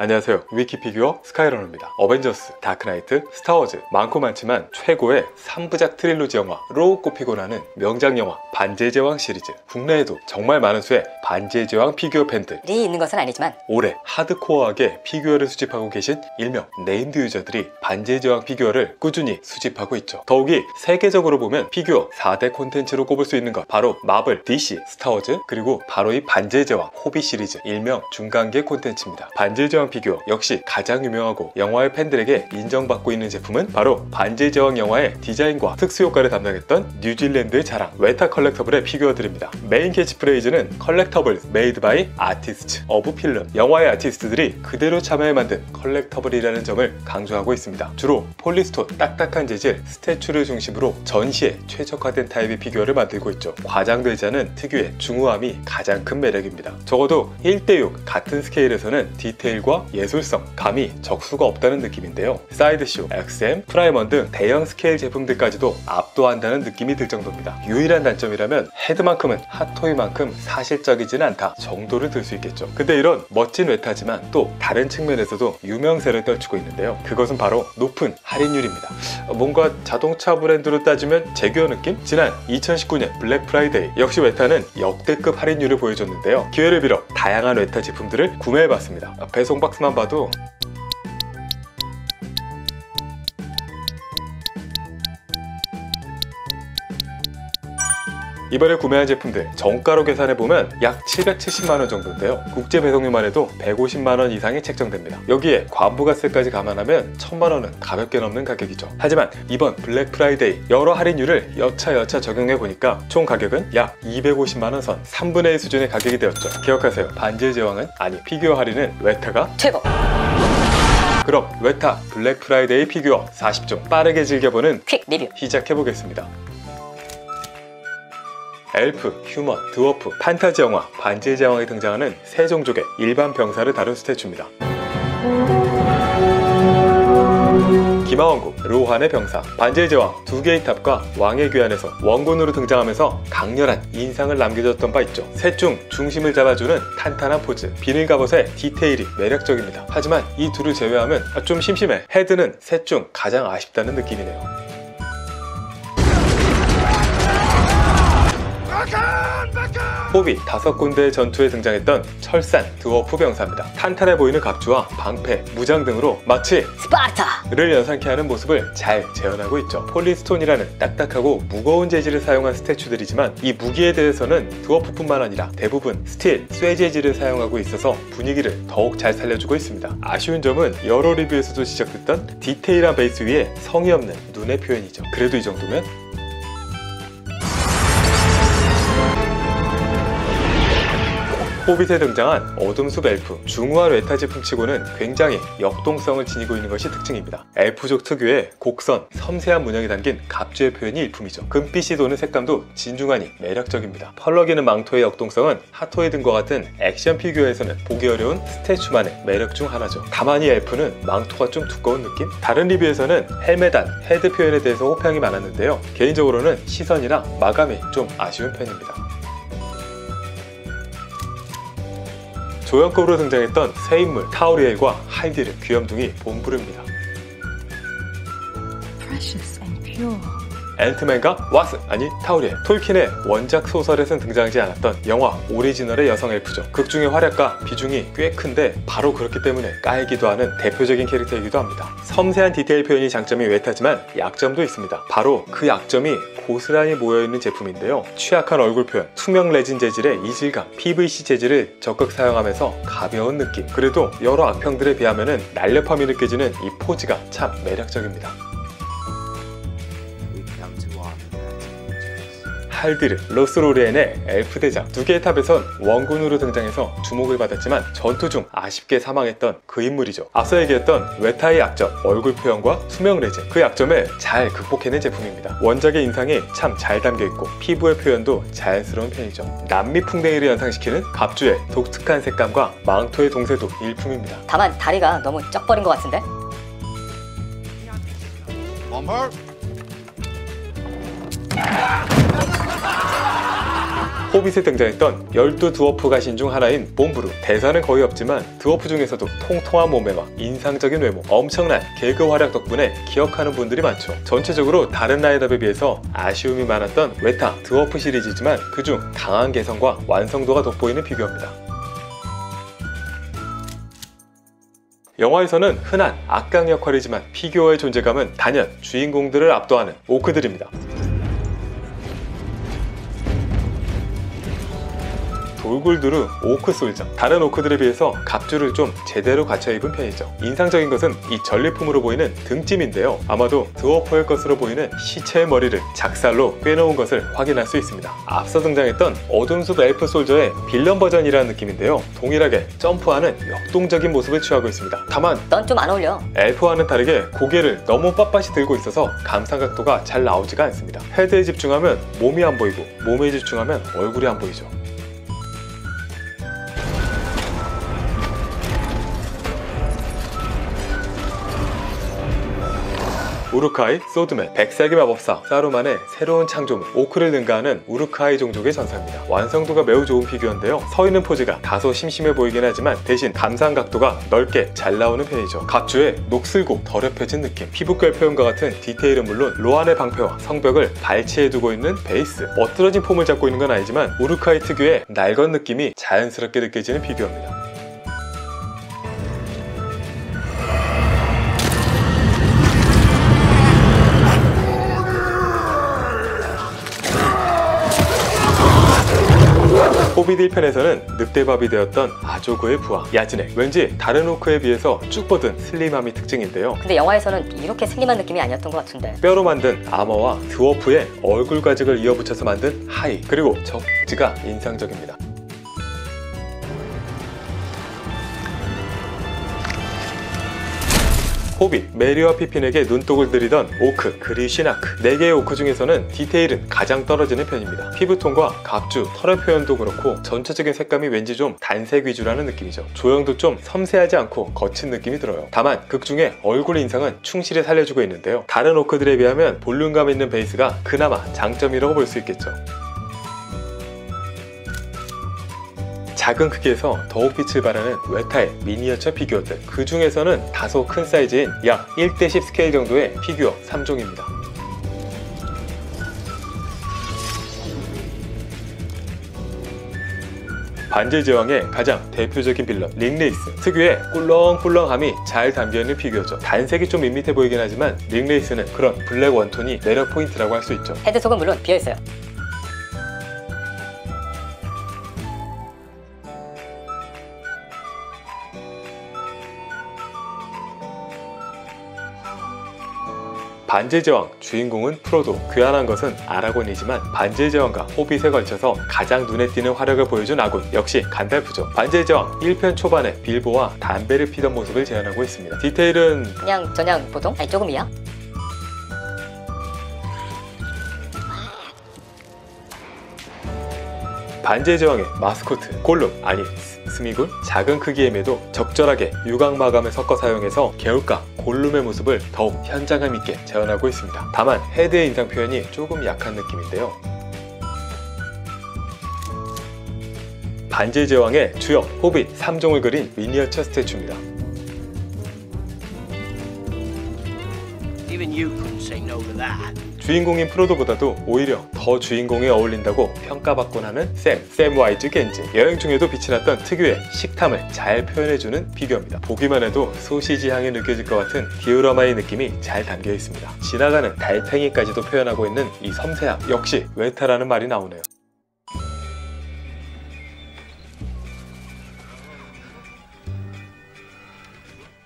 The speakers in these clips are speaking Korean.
안녕하세요. 위키피규어 스카이러너입니다. 어벤져스, 다크나이트, 스타워즈 많고 많지만 최고의 3부작 트릴로지 영화로 꼽히고 나는 명작 영화 반지의 제왕 시리즈. 국내에도 정말 많은 수의 반지의 제왕 피규어 팬들이 있는 것은 아니지만 올해 하드코어하게 피규어를 수집하고 계신 일명 네임드 유저들이 반지의 제왕 피규어를 꾸준히 수집하고 있죠. 더욱이 세계적으로 보면 피규어 4대 콘텐츠로 꼽을 수 있는 것, 바로 마블, DC, 스타워즈, 그리고 바로 이 반지의 제왕 호비 시리즈, 일명 중간계 콘텐츠입니다. 반지의 제왕 피규어 역시 가장 유명하고 영화의 팬들에게 인정받고 있는 제품은 바로 반지의 제왕 영화의 디자인과 특수효과를 담당했던 뉴질랜드의 자랑 웨타 컬렉터블의 피규어들입니다. 메인 캐치프레이즈는 컬렉터블 메이드 바이 아티스트 오브 필름. 영화의 아티스트들이 그대로 참여해 만든 컬렉터블이라는 점을 강조하고 있습니다. 주로 폴리스톤, 딱딱한 재질, 스태츄를 중심으로 전시에 최적화된 타입의 피규어를 만들고 있죠. 과장되지 않은 특유의 중후함이 가장 큰 매력입니다. 적어도 1대6 같은 스케일에서는 디테일과 예술성, 감이 적수가 없다는 느낌인데요. 사이드쇼, XM, 프라이먼 등 대형 스케일 제품들까지도 압도한다는 느낌이 들 정도입니다. 유일한 단점이라면 헤드만큼은 핫토이만큼 사실적이지는 않다 정도를 들 수 있겠죠. 근데 이런 멋진 웨타지만 또 다른 측면에서도 유명세를 떨치고 있는데요. 그것은 바로 높은 할인율입니다. 뭔가 자동차 브랜드로 따지면 제규어 느낌? 지난 2019년 블랙 프라이데이 역시 웨타는 역대급 할인율을 보여줬는데요. 기회를 빌어 다양한 웨타 제품들을 구매해봤습니다. 배송 박스만 봐도 이번에 구매한 제품들 정가로 계산해보면 약 770만원 정도인데요. 국제 배송료만 해도 150만원 이상이 책정됩니다. 여기에 관부가세까지 감안하면 1000만원은 가볍게 넘는 가격이죠. 하지만 이번 블랙 프라이데이 여러 할인율을 여차여차 적용해보니까 총 가격은 약 250만원 선, 3분의 1 수준의 가격이 되었죠. 기억하세요. 반지의 제왕은, 아니 피규어 할인은 웨타가 최고! 그럼 웨타 블랙 프라이데이 피규어 40종 빠르게 즐겨보는 퀵 리뷰 시작해보겠습니다. 엘프, 휴먼, 드워프, 판타지 영화 반지의 제왕에 등장하는 세 종족의 일반 병사를 다룬 스태츄입니다. 기마왕국, 로한의 병사, 반지의 제왕 두 개의 탑과 왕의 귀환에서 원군으로 등장하면서 강렬한 인상을 남겨줬던 바 있죠. 셋 중 중심을 잡아주는 탄탄한 포즈, 비닐 갑옷의 디테일이 매력적입니다. 하지만 이 둘을 제외하면 좀 심심해. 헤드는 셋 중 가장 아쉽다는 느낌이네요. 호비 5군데의 전투에 등장했던 철산 드워프 병사입니다. 탄탄해 보이는 갑주와 방패, 무장 등으로 마치 스파르타를 연상케 하는 모습을 잘 재현하고 있죠. 폴리스톤이라는 딱딱하고 무거운 재질을 사용한 스태츄들이지만 이 무기에 대해서는 드워프뿐만 아니라 대부분 스틸, 쇠 재질을 사용하고 있어서 분위기를 더욱 잘 살려주고 있습니다. 아쉬운 점은 여러 리뷰에서도 지적됐던 디테일한 베이스 위에 성의 없는 눈의 표현이죠. 그래도 이 정도면 호빗에 등장한 어둠숲 엘프, 중후한 웨타 제품치고는 굉장히 역동성을 지니고 있는 것이 특징입니다. 엘프족 특유의 곡선, 섬세한 문양이 담긴 갑주의 표현이 일품이죠. 금빛이 도는 색감도 진중하니 매력적입니다. 펄럭이는 망토의 역동성은 핫토이 등과 같은 액션 피규어에서는 보기 어려운 스태츄만의 매력 중 하나죠. 다만 이 엘프는 망토가 좀 두꺼운 느낌? 다른 리뷰에서는 헬멧 안, 헤드 표현에 대해서 호평이 많았는데요. 개인적으로는 시선이랑 마감이 좀 아쉬운 편입니다. 조연급으로 등장했던 새 인물 타우리엘과 할디르, 귀염둥이 봄부릅니다. 앤트맨과 왓슨, 아니 타우리엘. 톨킨의 원작 소설에선 등장하지 않았던 영화 오리지널의 여성 엘프죠. 극중의 활약과 비중이 꽤 큰데 바로 그렇기 때문에 까이기도 하는 대표적인 캐릭터이기도 합니다. 섬세한 디테일 표현이 장점인 웨타지만 약점도 있습니다. 바로 그 약점이 고스란히 모여있는 제품인데요. 취약한 얼굴 표현, 투명 레진 재질의 이질감, PVC 재질을 적극 사용하면서 가벼운 느낌. 그래도 여러 악평들에 비하면 날렵함이 느껴지는 이 포즈가 참 매력적입니다. 할디르, 로스로리엔의 엘프 대장. 두 개의 탑에선 원군으로 등장해서 주목을 받았지만 전투 중 아쉽게 사망했던 그 인물이죠. 앞서 얘기했던 웨타의 약점, 얼굴 표현과 투명 레진. 그 약점을 잘 극복해낸 제품입니다. 원작의 인상이 참 잘 담겨있고 피부의 표현도 자연스러운 편이죠. 남미 풍뎅이를 연상시키는 갑주의 독특한 색감과 망토의 동세도 일품입니다. 다만 다리가 너무 쩍버린 것 같은데? 호빗에 등장했던 12 드워프 가신 중 하나인 몽브루. 대사는 거의 없지만 드워프 중에서도 통통한 몸매와 인상적인 외모, 엄청난 개그 활약 덕분에 기억하는 분들이 많죠. 전체적으로 다른 라인업에 비해서 아쉬움이 많았던 웨타 드워프 시리즈지만 그중 강한 개성과 완성도가 돋보이는 피규어입니다. 영화에서는 흔한 악강 역할이지만 피규어의 존재감은 단연 주인공들을 압도하는 오크들입니다. 돌굴두루 오크 솔저. 다른 오크들에 비해서 갑주를 좀 제대로 갖춰 입은 편이죠. 인상적인 것은 이 전리품으로 보이는 등짐인데요. 아마도 드워퍼의 것으로 보이는 시체의 머리를 작살로 꿰놓은 것을 확인할 수 있습니다. 앞서 등장했던 어둠숲 엘프 솔저의 빌런 버전이라는 느낌인데요. 동일하게 점프하는 역동적인 모습을 취하고 있습니다. 다만 넌 좀 안 어울려. 엘프와는 다르게 고개를 너무 빳빳이 들고 있어서 감상 각도가 잘 나오지가 않습니다. 헤드에 집중하면 몸이 안 보이고 몸에 집중하면 얼굴이 안 보이죠. 우루카이, 소드맨, 백색의 마법사, 사루만의 새로운 창조물, 오크를 능가하는 우루카이 종족의 전사입니다. 완성도가 매우 좋은 피규어인데요. 서 있는 포즈가 다소 심심해 보이긴 하지만 대신 감상 각도가 넓게 잘 나오는 편이죠. 갑주에 녹슬고 더럽혀진 느낌, 피부결 표현과 같은 디테일은 물론 로안의 방패와 성벽을 발치해 두고 있는 베이스, 멋들어진 폼을 잡고 있는 건 아니지만 우루카이 특유의 낡은 느낌이 자연스럽게 느껴지는 피규어입니다. 호빗 1편에서는 늑대밥이 되었던 아조그의 부하 야즈네. 왠지 다른 오크에 비해서 쭉 뻗은 슬림함이 특징인데요. 근데 영화에서는 이렇게 슬림한 느낌이 아니었던 것 같은데. 뼈로 만든 아머와 드워프의 얼굴 가죽을 이어붙여서 만든 하이, 그리고 적지가 인상적입니다. 호빗, 메리와 피핀에게 눈독을 들이던 오크, 그리시나크. 4개의 오크 중에서는 디테일은 가장 떨어지는 편입니다. 피부톤과 갑주, 털의 표현도 그렇고 전체적인 색감이 왠지 좀 단색 위주라는 느낌이죠. 조형도 좀 섬세하지 않고 거친 느낌이 들어요. 다만 극 중에 얼굴 인상은 충실히 살려주고 있는데요. 다른 오크들에 비하면 볼륨감 있는 베이스가 그나마 장점이라고 볼 수 있겠죠. 작은 크기에서 더욱 빛을 발하는 웨타의 미니어처 피규어들, 그 중에서는 다소 큰 사이즈인 약 1:10 스케일 정도의 피규어 3종입니다. 반지의 제왕의 가장 대표적인 빌런 링레이스. 특유의 꿀렁꿀렁함이 잘 담겨있는 피규어죠. 단색이 좀 밋밋해 보이긴 하지만 링레이스는 그런 블랙 원톤이 매력 포인트라고 할 수 있죠. 헤드 속은 물론 비어있어요. 반지의 제왕 주인공은 프로도. 괴한한 것은 아라곤이지만 반지의 제왕과 호빗에 걸쳐서 가장 눈에 띄는 화력을 보여준 아군 역시 간달프죠. 반지의 제왕 1편 초반에 빌보와 담배를 피던 모습을 재현하고 있습니다. 디테일은 그냥 보통? 아니 조금이야. 반지의 제왕의 마스코트 골룸, 아니 스미굴? 작은 크기임에도 적절하게 유광 마감을 섞어 사용해서 개울가 골룸의 모습을 더욱 현장감 있게 재현하고 있습니다. 다만 헤드의 인상 표현이 조금 약한 느낌인데요. 반지의 제왕의 주역 호빗 3종을 그린 미니어처 스태츄입니다. Even you couldn't say no to that. 주인공인 프로도보다도 오히려 더 주인공에 어울린다고 평가받곤 하는 샘 와이즈 겐지. 여행 중에도 빛이 났던 특유의 식탐을 잘 표현해주는 피규어입니다. 보기만 해도 소시지 향이 느껴질 것 같은 디오라마의 느낌이 잘 담겨 있습니다. 지나가는 달팽이까지도 표현하고 있는 이 섬세함, 역시 웨타라는 말이 나오네요.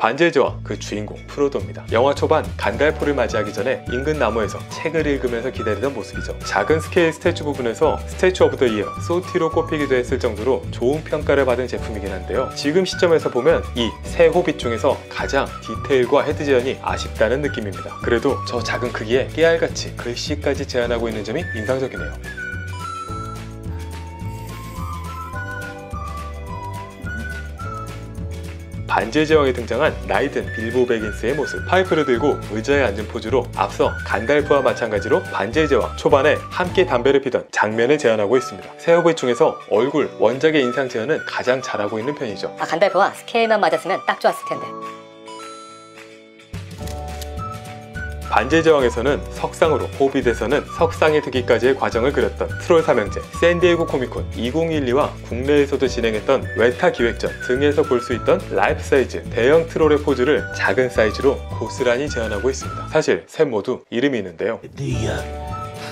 반지의 제왕 그 주인공 프로도입니다. 영화 초반 간달프를 맞이하기 전에 인근 나무에서 책을 읽으면서 기다리던 모습이죠. 작은 스케일 스태츄 부분에서 스태츄 오브 더 이어 소티로 꼽히기도 했을 정도로 좋은 평가를 받은 제품이긴 한데요. 지금 시점에서 보면 이 새 호빗 중에서 가장 디테일과 헤드 재현이 아쉽다는 느낌입니다. 그래도 저 작은 크기에 깨알같이 글씨까지 재현하고 있는 점이 인상적이네요. 반지의 제왕에 등장한 라이든 빌보 베긴스의 모습. 파이프를 들고 의자에 앉은 포즈로 앞서 간달프와 마찬가지로 반지의 제왕 초반에 함께 담배를 피던 장면을 재현하고 있습니다. 새 호빗 중에서 얼굴, 원작의 인상 재현은 가장 잘하고 있는 편이죠. 간달프와 스케일만 맞았으면 딱 좋았을 텐데. 반지의 제왕에서는 석상으로, 호빗에서는 석상에 두기까지의 과정을 그렸던 트롤 삼형제, 샌디에고 코미콘 2012와 국내에서도 진행했던 외타 기획전 등에서 볼 수 있던 라이프 사이즈 대형 트롤의 포즈를 작은 사이즈로 고스란히 재현하고 있습니다. 사실 셋 모두 이름이 있는데요. The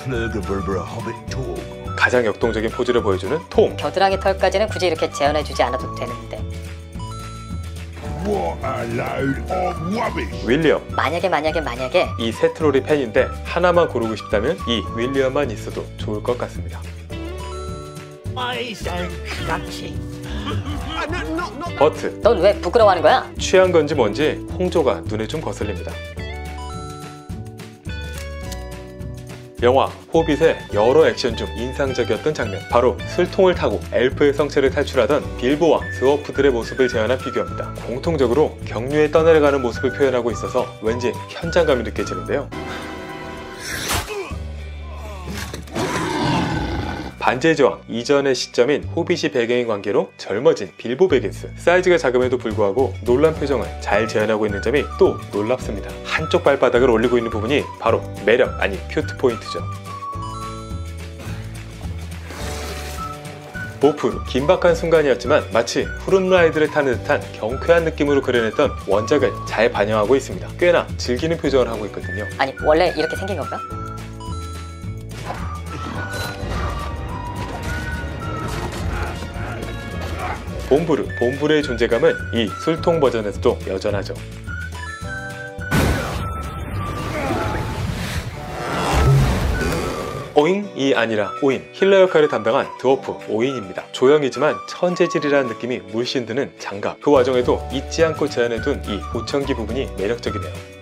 Murgaburger Hobbit talk. 가장 역동적인 포즈를 보여주는 톰, 겨드랑이 털까지는 굳이 이렇게 재현해주지 않아도 되는데. What a load of rubbish! 윌리엄. 만약에 이 세 트롤이 팬인데 하나만 고르고 싶다면 이 윌리엄만 있어도 좋을 것 같습니다. I so crunchy. 버트. 넌 왜 부끄러워하는 거야? 취한 건지 뭔지 홍조가 눈에 좀 거슬립니다. 영화 호빗의 여러 액션 중 인상적이었던 장면, 바로 술통을 타고 엘프의 성체를 탈출하던 빌보와 드워프들의 모습을 재현한 피규어입니다. 공통적으로 경류에 떠내려가는 모습을 표현하고 있어서 왠지 현장감이 느껴지는데요. 반지의 제왕 이전의 시점인 호빗이 배경인 관계로 젊어진 빌보 베긴스, 사이즈가 작음에도 불구하고 놀란 표정을 잘 재현하고 있는 점이 또 놀랍습니다. 한쪽 발바닥을 올리고 있는 부분이 바로 매력, 아니 큐트 포인트죠. 보프, 긴박한 순간이었지만 마치 푸른라이드를 타는 듯한 경쾌한 느낌으로 그려냈던 원작을 잘 반영하고 있습니다. 꽤나 즐기는 표정을 하고 있거든요. 아니 원래 이렇게 생긴 건가? 봄부르의 존재감은 이 술통 버전에서도 여전하죠. 오잉이 아니라 오인, 힐러 역할을 담당한 드워프 오인입니다. 조형이지만 천재질이라는 느낌이 물씬 드는 장갑, 그 와중에도 잊지 않고 재현해둔 이 보청기 부분이 매력적이네요.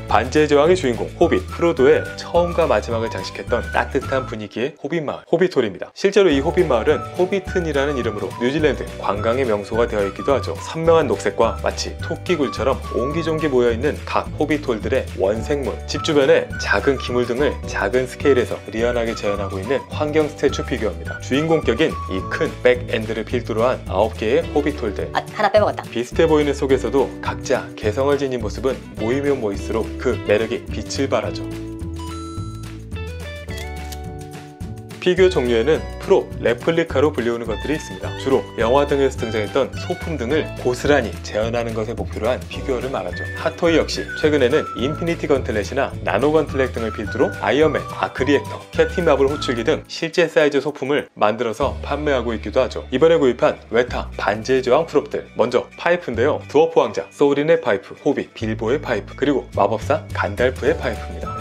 반지의 제왕의 주인공 호빗 프로도의 처음과 마지막을 장식했던 따뜻한 분위기의 호빗 마을, 호빗홀입니다. 실제로 이 호빗 마을은 호비튼이라는 이름으로 뉴질랜드 관광의 명소가 되어 있기도 하죠. 선명한 녹색과 마치 토끼굴처럼 옹기종기 모여있는 각 호빗홀들의 원생물, 집 주변에 작은 기물 등을 작은 스케일에서 리얼하게 재현하고 있는 환경 스태츄 피규어입니다. 주인공격인 이 큰 백엔드를 필두로 한 9개의 호빗홀들, 하나 빼먹었다. 비슷해 보이는 속에서도 각자 개성을 지닌 모습은 모이면 모일수록 그 매력이 빛을 발하죠. 피규어 종류에는 프로, 레플리카로 불리우는 것들이 있습니다. 주로 영화 등에서 등장했던 소품 등을 고스란히 재현하는 것을 목표로 한 피규어를 말하죠. 핫토이 역시 최근에는 인피니티 건틀렛이나 나노 건틀렛 등을 필두로 아이언맨, 아크리액터, 캡틴 마블 호출기 등 실제 사이즈 소품을 만들어서 판매하고 있기도 하죠. 이번에 구입한 외타, 반지의 제왕 프롭들, 먼저 파이프인데요. 드워프 왕자, 소린의 파이프, 호빗, 빌보의 파이프, 그리고 마법사 간달프의 파이프입니다.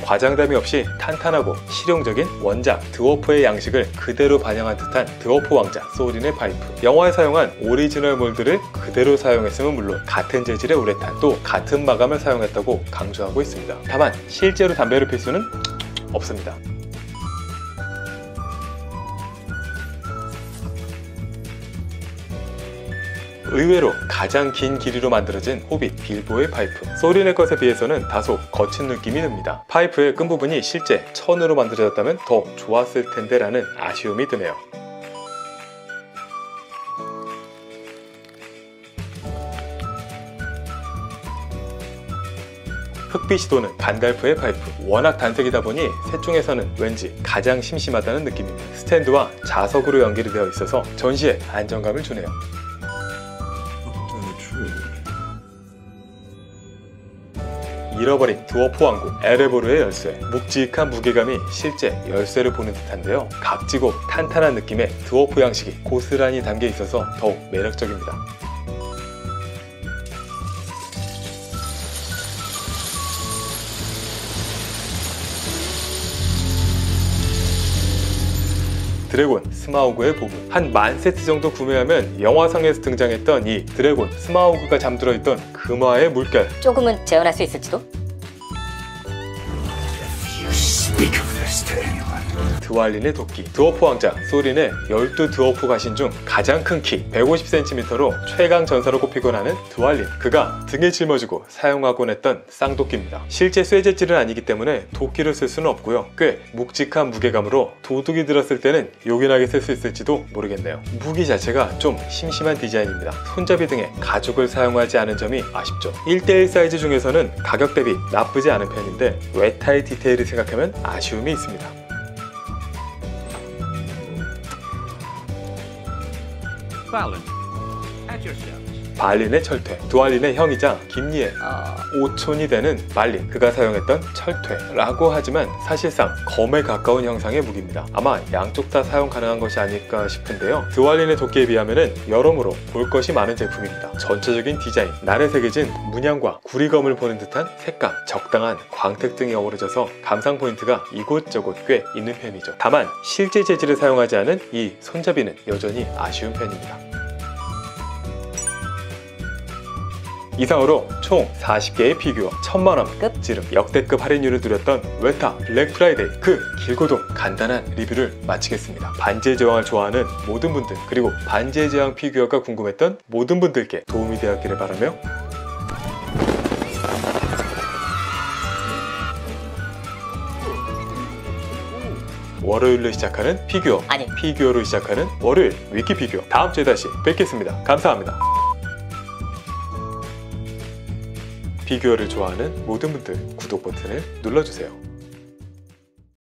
과장됨이 없이 탄탄하고 실용적인 원작 드워프의 양식을 그대로 반영한 듯한 드워프 왕자 소린의 파이프, 영화에 사용한 오리지널 몰드를 그대로 사용했음은 물론 같은 재질의 우레탄, 또 같은 마감을 사용했다고 강조하고 있습니다. 다만 실제로 담배를 필 수는 없습니다. 의외로 가장 긴 길이로 만들어진 호빗 빌보의 파이프, 소린의 것에 비해서는 다소 거친 느낌이 듭니다. 파이프의 끝부분이 실제 천으로 만들어졌다면 더 좋았을 텐데 라는 아쉬움이 드네요. 흑빛이 도는 간달프의 파이프, 워낙 단색이다 보니 셋 중에서는 왠지 가장 심심하다는 느낌입니다. 스탠드와 자석으로 연결이 되어 있어서 전시에 안정감을 주네요. 잃어버린 드워프 왕국 에레보르의 열쇠, 묵직한 무게감이 실제 열쇠를 보는 듯한데요. 각지고 탄탄한 느낌의 드워프 양식이 고스란히 담겨 있어서 더욱 매력적입니다. 드래곤 스마우그의 보물, 한 10,000세트 정도 구매하면 영화상에서 등장했던 이 드래곤 스마우그가 잠들어 있던 금화의 물결, 조금은 재현할 수 있을지도? Big Festain. 드왈린의 도끼, 드워프 왕자 소린의 12 드워프 가신 중 가장 큰 키 150cm로 최강 전사로 꼽히곤 하는 드왈린. 그가 등에 짊어지고 사용하곤 했던 쌍도끼입니다. 실제 쇠재질은 아니기 때문에 도끼를 쓸 수는 없고요. 꽤 묵직한 무게감으로 도둑이 들었을 때는 요긴하게 쓸 수 있을지도 모르겠네요. 무기 자체가 좀 심심한 디자인입니다. 손잡이 등에 가죽을 사용하지 않은 점이 아쉽죠. 1:1 사이즈 중에서는 가격 대비 나쁘지 않은 편인데 웨타의 디테일을 생각하면 아쉬움이 있습니다. Balin, at your service. 발린의 철퇴, 드왈린의 형이자 김리의 어... 오촌이 되는 발린, 그가 사용했던 철퇴라고 하지만 사실상 검에 가까운 형상의 무기입니다. 아마 양쪽 다 사용 가능한 것이 아닐까 싶은데요. 드왈린의 도끼에 비하면 여러모로 볼 것이 많은 제품입니다. 전체적인 디자인, 날에 새겨진 문양과 구리검을 보는 듯한 색감, 적당한 광택 등이 어우러져서 감상 포인트가 이곳저곳 꽤 있는 편이죠. 다만 실제 재질을 사용하지 않은 이 손잡이는 여전히 아쉬운 편입니다. 이상으로 총 40개의 피규어 1000만원 급지름 역대급 할인율을 누렸던 웨타 블랙 프라이데이, 그 길고도 간단한 리뷰를 마치겠습니다. 반지의 제왕을 좋아하는 모든 분들, 그리고 반지의 제왕 피규어가 궁금했던 모든 분들께 도움이 되었기를 바라며 월요일로 시작하는 피규어, 아니. 피규어로 시작하는 월요일 위키피규어, 다음 주에 다시 뵙겠습니다. 감사합니다. 피규어를 좋아하는 모든 분들 구독 버튼을 눌러주세요.